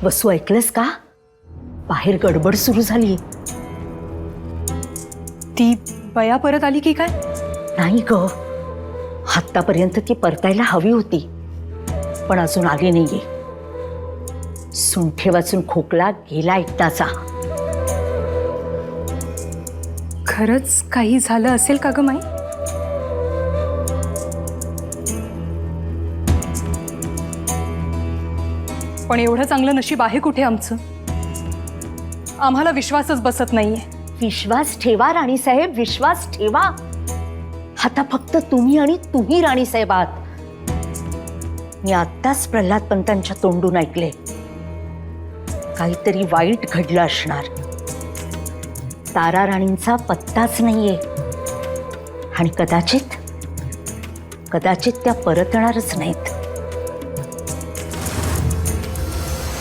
वसू ऐकलंस का? बाहेर गडबड सुरू झाली. ती बया परत आली की काय? नाही ग, आत्तापर्यंत ती परतायला हवी होती, पण अजून आली नाहीये. सुंठे वाचून खोकला गेला एकदाचा. खरंच काही झालं असेल का ग माई? पण एवढं चांगलं नशीब आहे कुठे आमचं? आम्हाला विश्वासच बसत नाहीये. विश्वास ठेवा राणीसाहेब, विश्वास ठेवा. आता फक्त तुम्ही आणि तुम्ही राणीसाहेब आहात. मी आत्ताच प्रल्हाद पंतांच्या तोंडून ऐकले, काहीतरी वाईट घडलं असणार. तारा राणींचा पत्ताच नाहीये आणि कदाचित त्या परतणारच नाहीत.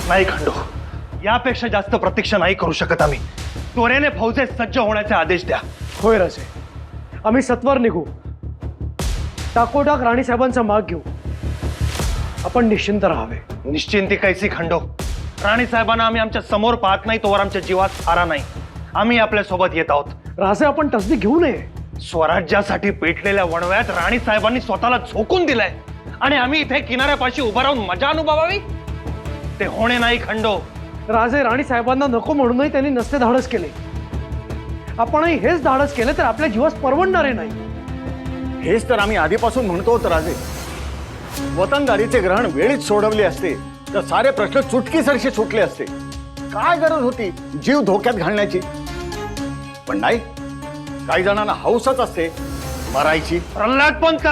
नाही खंडू, यापेक्षा जास्त प्रतीक्षा नाही करू शकत आम्ही. त्वरेने फौजे सज्ज होण्याचे आदेश द्या. होय राजे, आम्ही सत्वर निघू. टाकोटाक राणीसाहेबांचा माग घेऊ. आपण निश्चिंत राहावे. निश्चिंती कैसी खंडो? राणी साहेबांना आम्ही आमच्या समोर पाहत नाही तोवर आमच्या जीवात थारा नाही. आम्ही आपल्या सोबत येत आहोत. राजे, आपण तसदी घेऊ नये. स्वराज्यासाठी पेटलेल्या वणव्यात राणी साहेबांनी स्वतःला झोकून दिलंय आणि आम्ही इथे किनाऱ्यापाशी उभं राहून मजा अनुभवावी? ते होणे नाही खंडो. राजे, राणीसाहेबांना नको म्हणूनही त्यांनी नसते धाडस केले. आपणही हेच धाडस केले तर आपल्या जीवास परवडणारे नाही. हेच तर आम्ही आधीपासून म्हणतो होतो राजे. वतनदारीचे ग्रहण वेळीच सोडवले असते तर सारे प्रश्न चुटकीसरशी सुटले असते. काय गरज होती जीव धोक्यात घालण्याची? पण नाही, काही जणांना हौसच असते मरायची. प्रल्हाद पंत,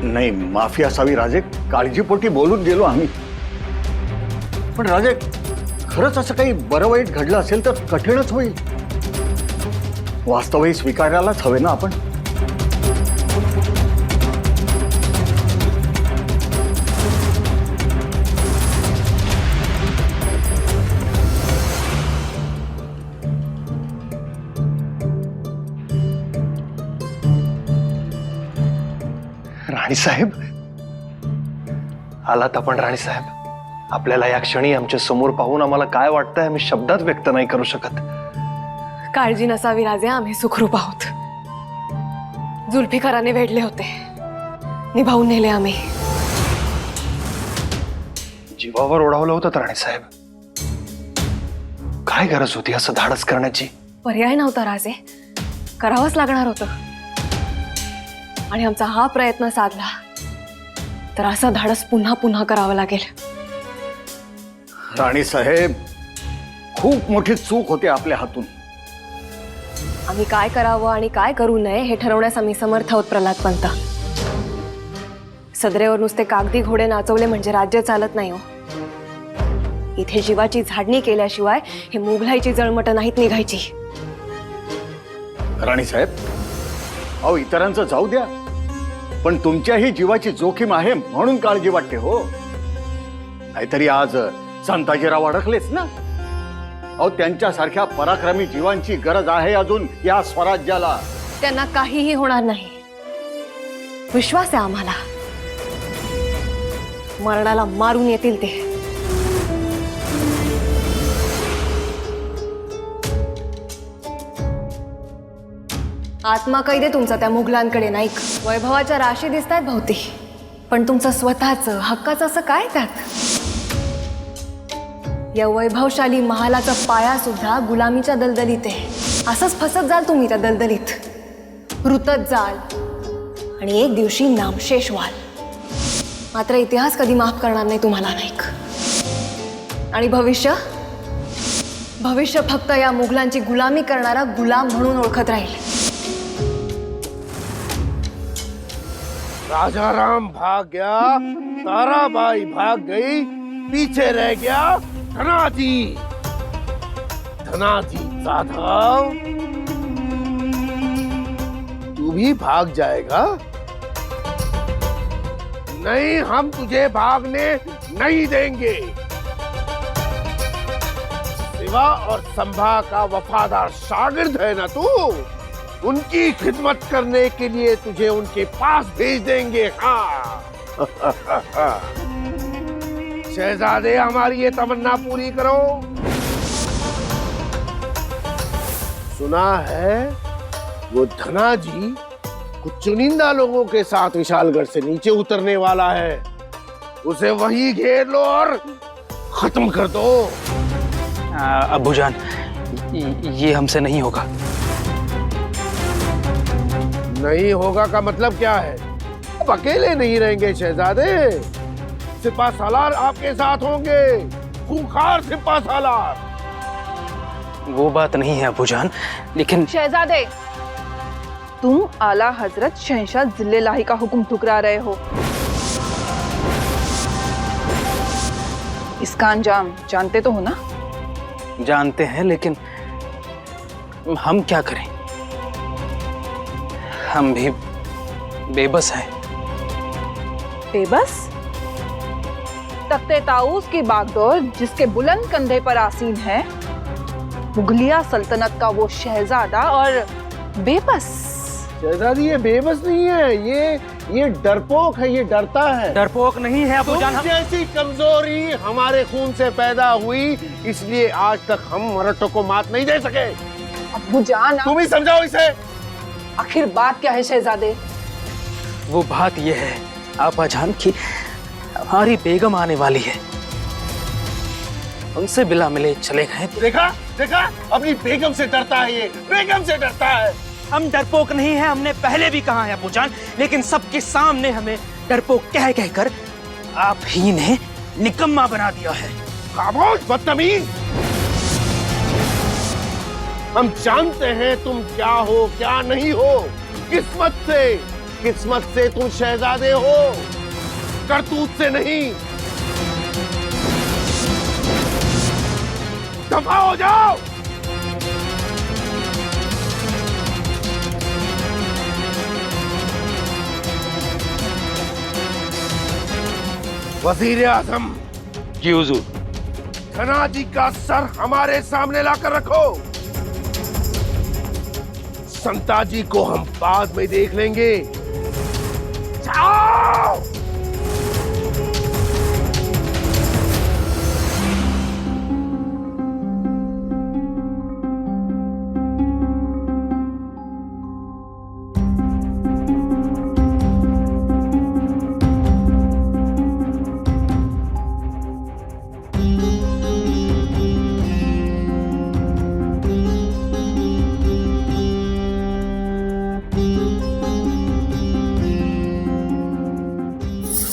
नाही, माफी असावी राजे, काळजीपोटी बोलून गेलो आम्ही. पण राजे, खरंच असं काही बरं वाईट घडलं असेल तर कठीणच होईल. वास्तवही स्वीकारायलाच हवे ना आपण. राणीसाहेब आलात आपण. राणीसाहेब, आपल्याला या क्षणी आमच्या समोर पाहून आम्हाला काय वाटतंय आम्ही शब्दात व्यक्त नाही करू शकत. काळजी नसावी राजे, आम्ही सुखरूप आहोत. जुल्फिकाराने वेढले होते, निभावून नेले आम्ही. जीवावर ओढावलं होतं राणीसाहेब. काय गरज होती असं धाडस करण्याची? पर्याय नव्हता राजे, करावंच लागणार होतं. आणि आमचा हा प्रयत्न साधला तर असं धाडस पुन्हा पुन्हा करावं लागेल. राणीसाहेब, खूप मोठी चूक होते आपल्या हातून. आम्ही काय करावं आणि काय करू नये हे ठरवण्यास आम्ही समर्थ आहोत प्रल्हाद पंत. सदरेवर नुसते कागदी घोडे नाचवले म्हणजे राज्य चालत नाही हो. इथे जीवाची झाडणी केल्याशिवाय हे मुघलाईची जळमट नाहीत निघायची. राणीसाहेब, अहो, इतरांचं जाऊ द्या, पण तुमच्याही जीवाची जोखीम आहे म्हणून काळजी वाटते हो. नाहीतरी आज संताजीराव अडकलेच ना. अहो, त्यांच्यासारख्या पराक्रमी जीवांची गरज आहे अजून या स्वराज्याला. त्यांना काहीही होणार नाही, विश्वास आहे आम्हाला. मरणाला मारून येतील ते. आत्मा कैदे तुमचा त्या मुघलांकडे नाही. वैभवाच्या राशी दिसतायत भोवती, पण तुमचं स्वतःचं हक्काचं असं काय त्यात? या वैभवशाली महालाचा पाया सुद्धा गुलामीच्या दलदलीत आहे. असंच फसत जाल तुम्ही त्या दलदलीत, रुतत जाल आणि एक दिवशी नामशेष व्हाल. मात्र इतिहास कधी माफ करणार नाही तुम्हाला नाईक. आणि भविष्य फक्त या मुघलांची गुलामी करणारा गुलाम म्हणून ओळखत राहील. राजाराम भाग गया, ताराबाई भाग गई, पीछे रह गया धनाजी. धनाजी जाधव, तू भी भाग जाएगा? नहीं, हम तुझे भागने नहीं देंगे. शिवा और संभा का वफादार शागिर्द है ना तू. उनकी खिदमत करने के लिए तुझे उनके पास भेज देंगे. हाँ. शहजादे हमारी ये तमन्ना पूरी करो। सुना है वो धना जी कुछ चुनिंदा लोगों के साथ विशालगढ़ से नीचे उतरने वाला है। उसे वहीं घेर लो और खत्म कर दो। अब्बूजान, ये हमसे नहीं होगा। नहीं होगा का मतलब क्या है? अब अकेले नहीं रहेंगे शहजादे, सिपा सालार आपके साथ होंगे, खूंखार सिपा सालार। वो बात नहीं है अब्बूजान, लेकिन शहजादे, तुम आला हजरत शहंशाह जिल्लेलाही का हुक्म ठुकरा रहे हो। इसका अंजाम जानते तो हो ना? जानते हैं, लेकिन हम क्या करें? हम भी बेबस हैं। बेबस? तख्ते ताऊस की बागडोर जिसके बुलंद कंधे पर आसीन है, मुगलिया सल्तनत का वो शहजादा और बेबस। शहजादी ये बेबस नहीं है, ये डरपोक है, ये डरता है। डरपोक नहीं है अब्बूजान। तुम जैसी कमजोरी हमारे खून से पैदा हुई, इसलिए आज तक हम मराठों को मात नहीं दे सके। अब्बूजान, तुम ही समझाओ इसे। आखिर बात क्या है शहजादे? वो बात ये है आपाजान की हमारी बेगम आने वाली है, उनसे बिला मिले चले गए। देखा देखा, अपनी बेगम से डरता है, ये बेगम से डरता है। हम डरपोक नहीं है, हमने पहले भी कहा है अब्बूजान, लेकिन सबके सामने हमें डरपोक कह कहकर आप ही ने निकम्मा बना दिया है। खामोश बदतमीज, हम जानते हैं तुम क्या हो क्या नहीं हो। किस्मत से तुम शहजादे हो, करतूत से नहीं। दफा हो जाओ। वजीर आजम, जी हुजूर। धना जी का सर हमारे सामने लाकर रखो। संता जी को हम बाद में देख लेंगे। जाओ।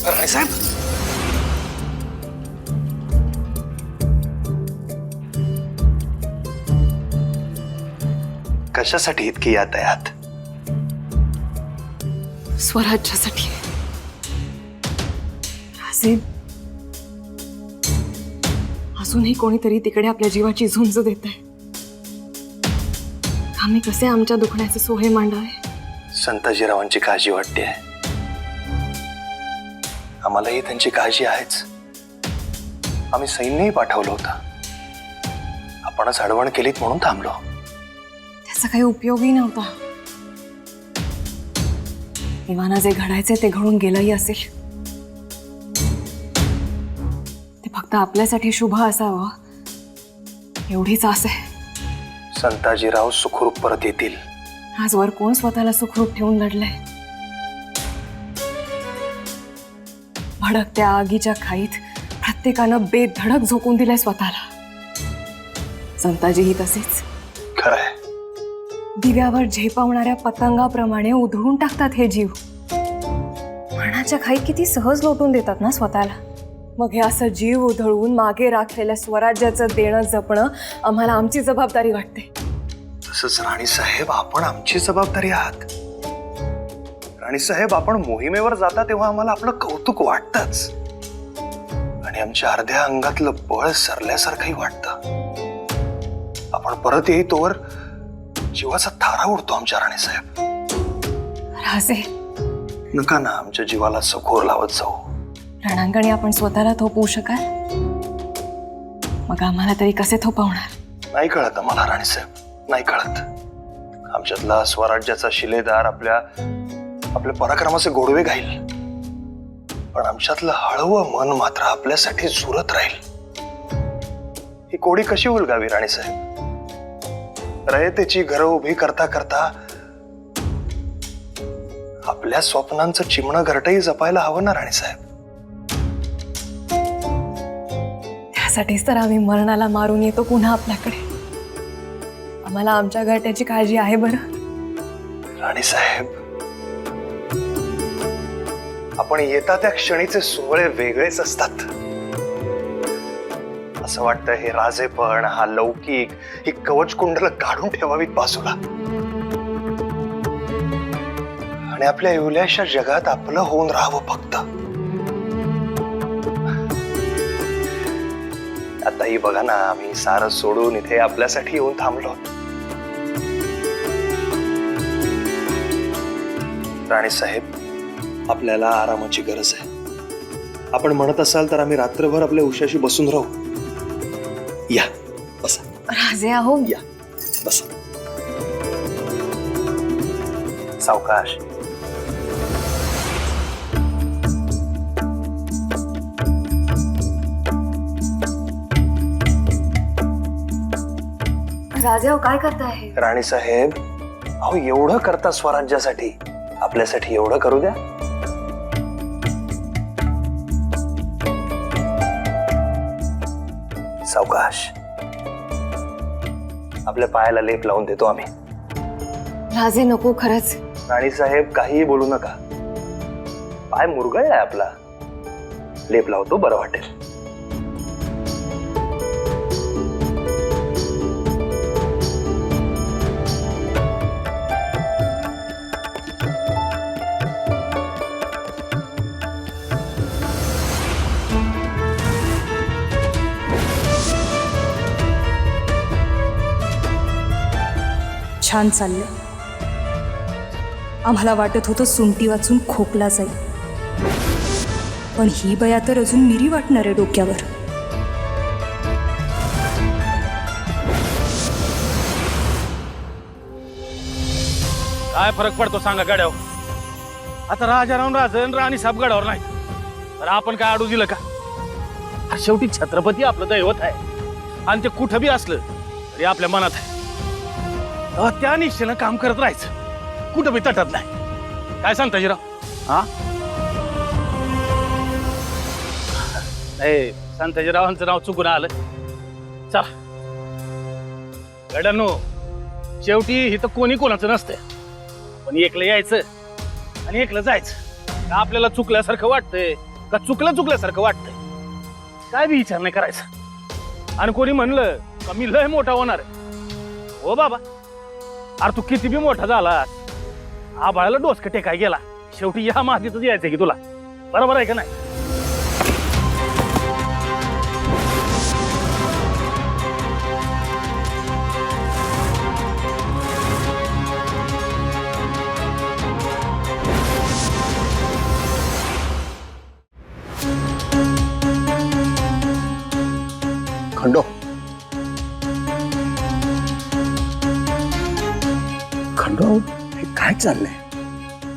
राय साहेब, कशासाठी इतकी यातायात? स्वराज्यासाठी। राजे, अजूनही कोणीतरी तिकडे आपल्या जीवाची झुंज देत आहे। आम्ही कसे आमच्या दुखण्याचे सोहे मांडावे? संताजीरावांची काळजी वाटते, आम्हालाही त्यांची काळजी आहेच। आम्ही सैन्यही पाठवलं होतं, आपणच अडवण केलीत म्हणून थांबलो। त्याचा काही उपयोगही नव्हता। देवाना जे घडायचे ते घडून गेलंही असेल। ते फक्त आपल्यासाठी शुभ असावं एवढीच आस आहे। संताजीराव सुखरूप परत येतील। आजवर कोण स्वतःला सुखरूप ठेवून लढलंय? भडकत्या आगीच्या खाईत प्रत्येकानं बेधडक झोकून दिलंय स्वतःला। संताजीही तसेच। खरंय, दिव्यावर झेपावणाऱ्या पतंगाप्रमाणे उधळून टाकतात हे जीव। मरणाच्या खाईत किती सहज लोटून देतात ना स्वतःला। मग हे असं जीव उधळून मागे राखलेल्या स्वराज्याचं देणं जपणं आम्हाला आमची जबाबदारी वाटते। तसंच राणीसाहेब, आपण आमची जबाबदारी आहात। राणीसाहेब, आपण मोहिमेवर जाता तेव्हा आम्हाला आपलं कौतुक वाटतंच, आणि आमच्या अर्ध्या अंगातलं बळ सरल्यासारखंही वाटतं। आपण परत येई तोवर जीवाचा थारा उडतो आमच्या राणीसाहेब। राजे, नका ना आमच्या जीवाला सखोर लावत जाऊ। रणांगणी आपण स्वतःला थोपवू शकाल? मग आम्हाला तरी कसे थोपवणार? नाही कळत आम्हाला राणीसाहेब, नाही कळत। आमच्यातला स्वराज्याचा शिलेदार आपल्या पराक्रमाचे गोडवे घाईल। पण आमच्यातलं हळवं मन मात्र आपल्यासाठी झुरत राहील. ही कोडी कशी उलगावी राणीसाहेब? रयतेची घरं उभी करता करता आपल्या स्वप्नांचं चिमणं घरटही जपायला हवं ना राणीसाहेब. त्यासाठीच तर आम्ही मरणाला मारून येतो पुन्हा आपल्याकडे. आम्हाला आमच्या घरट्याची काळजी आहे बरं. राणीसाहेब, आपण येता त्या क्षणीचे सोहळे वेगळेच असतात. असं वाटतं हे राजेपण, हा लौकिक, ही कवच कुंडल काढून ठेवावीत बाजूला आणि आपल्या एवढ्याशा जगात आपलं होऊन राहावं फक्त. आताही बघा ना, आम्ही सारं सोडून इथे आपल्यासाठी येऊन थांबलो. राणीसाहेब, आपल्याला आरामाची गरज आहे. आपण म्हणत असाल तर आम्ही रात्रभर आपल्या उशाशी बसून राहू. या बसा. राजे आहो, या बसा. सावकाश. राजे आहो, काय करताय? राणीसाहेब, अहो एवढं करता स्वराज्यासाठी, आपल्यासाठी एवढं करू द्या. सावकाश. आपल्या पायाला लेप लावून देतो आम्ही. राजे नको, खरंच. राणीसाहेब, काहीही बोलू नका. पाय मुरगळलाय आपला. लेप लावतो, बरं वाटेल. छान चाललंय. आम्हाला वाटत होतं सुंटी वाचून खोकला जाईल, पण ही बया तर अजून मिरी वाटणार आहे डोक्यावर. काय फरक पडतो सांगा गड्यावर? आता राजा राहून राजन राणी साहेब गडावर नाही तर आपण काय अडू दिलं का? शेवटी छत्रपती आपलं दैवत आहे आणि ते कुठं बी असलं तरी आपल्या मनात आहे. त्या निश्चयानं काम करत राहायचं, कुठं बी तटत नाही. काय सांगता जिराव? हा नाही, संताजीरावांचं नाव चुकून आलं. चला गड्यांनो, शेवटी इथं कोणी कोणाचं नसतंय, पण एकलं यायचं आणि एकलं जायचं. का आपल्याला चुकल्यासारखं वाटतंय का चुकल्यासारखं वाटतंय काय बी विचार नाही करायचा. आणि कोणी म्हणलं का मी लय मोठा होणार आहे, हो बाबा, अरे तू किती बी मोठा झालास, आबाळाला डोसकं टेकाय गेला, शेवटी या मातीतच यायचं की तुला. बरोबर आहे का नाही? खंडो, खंडो, हे काय चाललंय?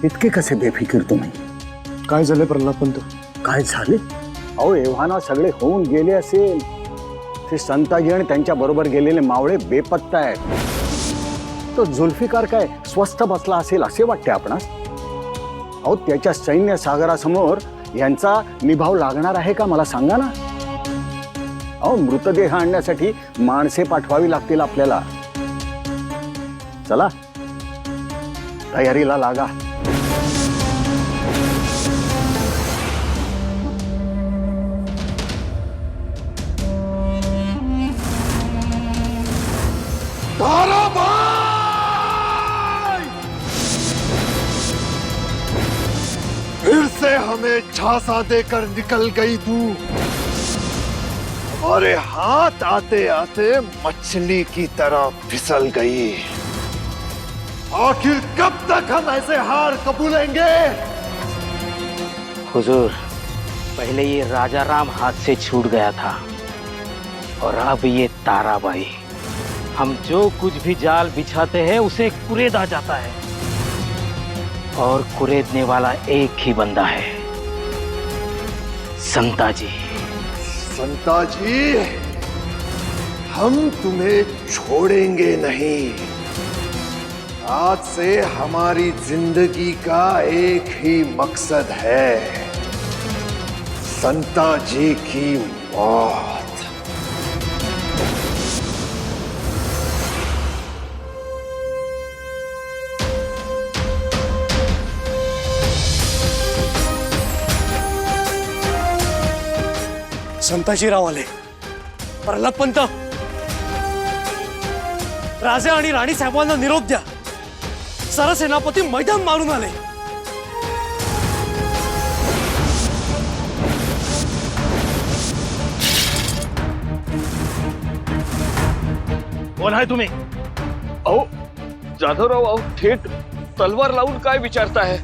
इतके कसे बेफिकीर तुम्ही? काय झालं प्रल्हाद पंत? काय झाले? अहो एव्हाना सगळे होऊन गेले असेल. ते संताजी आणि त्यांच्या बरोबर गेलेले मावळे बेपत्ता आहेत. तो जुल्फिकार काय स्वस्थ बसला असेल असे वाटते आपणास? अहो त्याच्या सैन्य सागरासमोर यांचा निभाव लागणार आहे का मला सांगा ना. अहो मृतदेह आणण्यासाठी माणसे पाठवावी लागतील आपल्याला. चला तयारीला लागा. फिर से हमें झांसा देकर निकल गई तू. हमारे हाथ आते आते मछली की तरह फिसल गई. आखिर कब तक हम ऐसे हार कबूलेंगे? हुजूर, पहले ये राजा राम हाथ से छूट गया था और अब ये ताराबाई. हम जो कुछ भी जाल बिछाते हैं उसे कुरेदा जाता है और कुरेदने वाला एक ही बंदा है, संताजी, संताजी, हम तुम्हें छोड़ेंगे नहीं। आज से हमारी जिंदगी का एक ही मकसद है, संताजी की मौत। संताजीराव आले. प्रल्हाद पंत, राजे आणि राणी साहेबांना निरोप द्या. सरसेनापती मैदान मारून आले. कोण आहे तुम्ही? अहो जाधवराव, अहो थेट तलवार लावून काय विचारताय?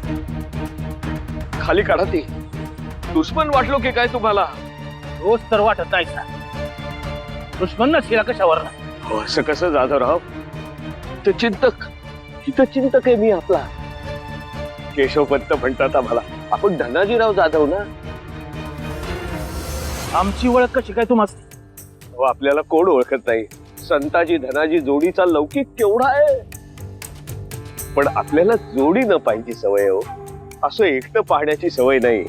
खाली काढा ती. दुश्मन वाटलो की काय तुम्हाला? रोज तर वाटत नाही सर. दुश्मन नसलेला कशावर नाही. हो, असं कसं जाधवराव? ते चिंतक, इथं चिंतक आहे मी आपला. केशवपंत म्हणतात आम्हाला. आपण धनाजीराव जाधव ना. आमची ओळख कशी काय तुम्हाला? हो, आपल्याला कोण ओळखत नाही. संताजी धनाजी जोडीचा लौकिक केवढा आहे. पण आपल्याला जोडी न पाहिजे सवय हो. असं एकटं पाहण्याची सवय नाही.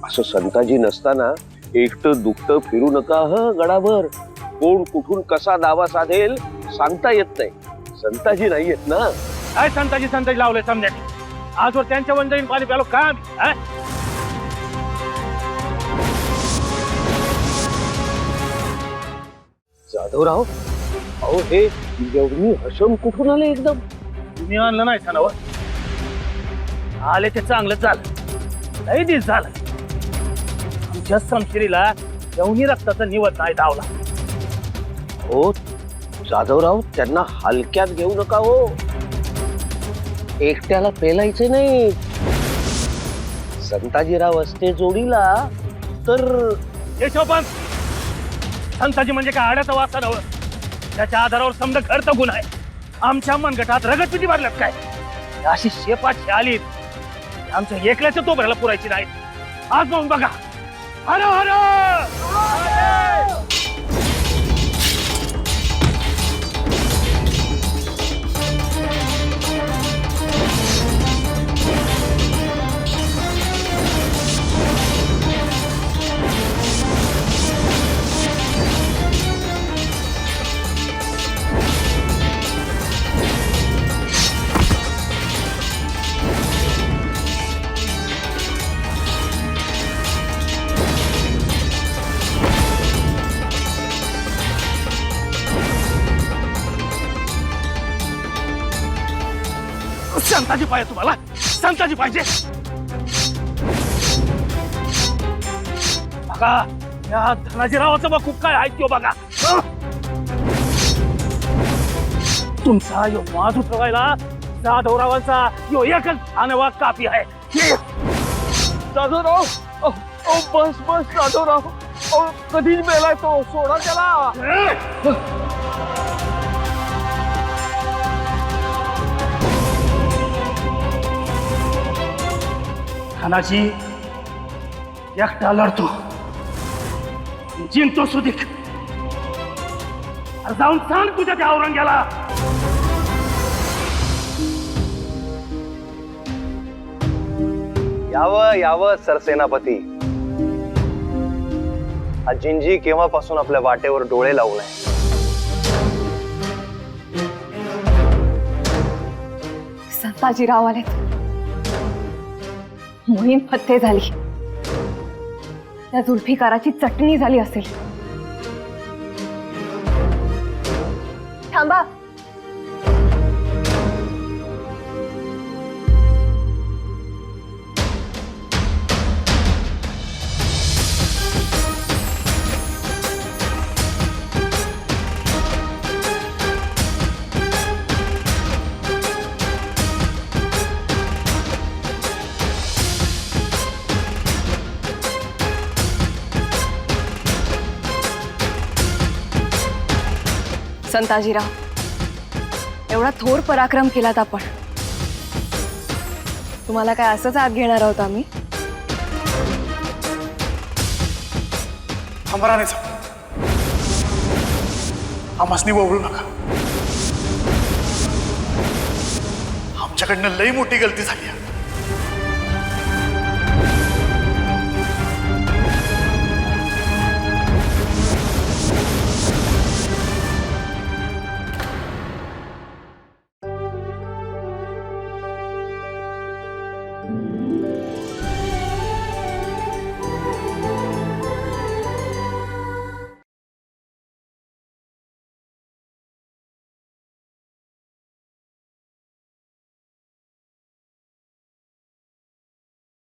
असं संताजी नसताना एकटं दुखतं फिरू नका ह गडावर. कोण कुठून कसा दावा साधेल सांगता येत नाही. संताजी नाही येत ना. काय संताजी संताजी लावलंय समजायला? आजवर त्यांच्या वंजळीन पाणी प्यालो का आम्ही? जाधवराव, अहो हे एवढी हशम कुठून आले एकदम? तुम्ही आणलं नाही सणावर. आले ते चांगलं झालं. लई दिस झालं. आमच्या समशिरीला एवढी रक्ताचा निवत नाही धावला. हो जाधवराव, त्यांना हलक्यात घेऊ नका हो. एकट्याला पेलायचे नाही. संताजीराव असते जोडीला तर. केशवपंत, संताजी म्हणजे काय आड्याचा वासा नव्ह. त्याच्या आधारावर समजा घर तर गुन्हा आहे. आमच्या मनगटात रगतपिटी भरल्यात काय? अशी शेपाची आली आमच्या एकल्याच्या तोबऱ्याला पुरायची नाही. आज जाऊन बघा. हर हर संताजी पाहिजे तुम्हाला. संताजी पाहिजे. बघा या धनाजीरावाचं बघ खूप काय ऐकतो बघा. तुमचा यो वाद उतरवायला जाधवरावांचा यो एकच अनवा कापी आहे. जाधवराव, बस बस जाधवराव. कधीच मेलाय तो. सोडा त्याला. धनाजी एकटा लढतो, जिंकतो सुधीक. जाऊन सांग तुझ्या त्या औरंग्याला. यावं यावं सरसेनापती. हा जिंजी केव्हापासून आपल्या वाटेवर डोळे लावलाय. संताजीराव आलेत. मोहीम फत्ते झाली. त्या जुल्फिकाराची चटणी झाली असेल. थांबा. संताजीराव, एवढा थोर पराक्रम केलात आपण. तुम्हाला काय असंच आत घेणार आहोत आम्ही? दिगंबराने जा आम्हासनी वळू नका. आमच्याकडनं लई मोठी गलती झाली आहे.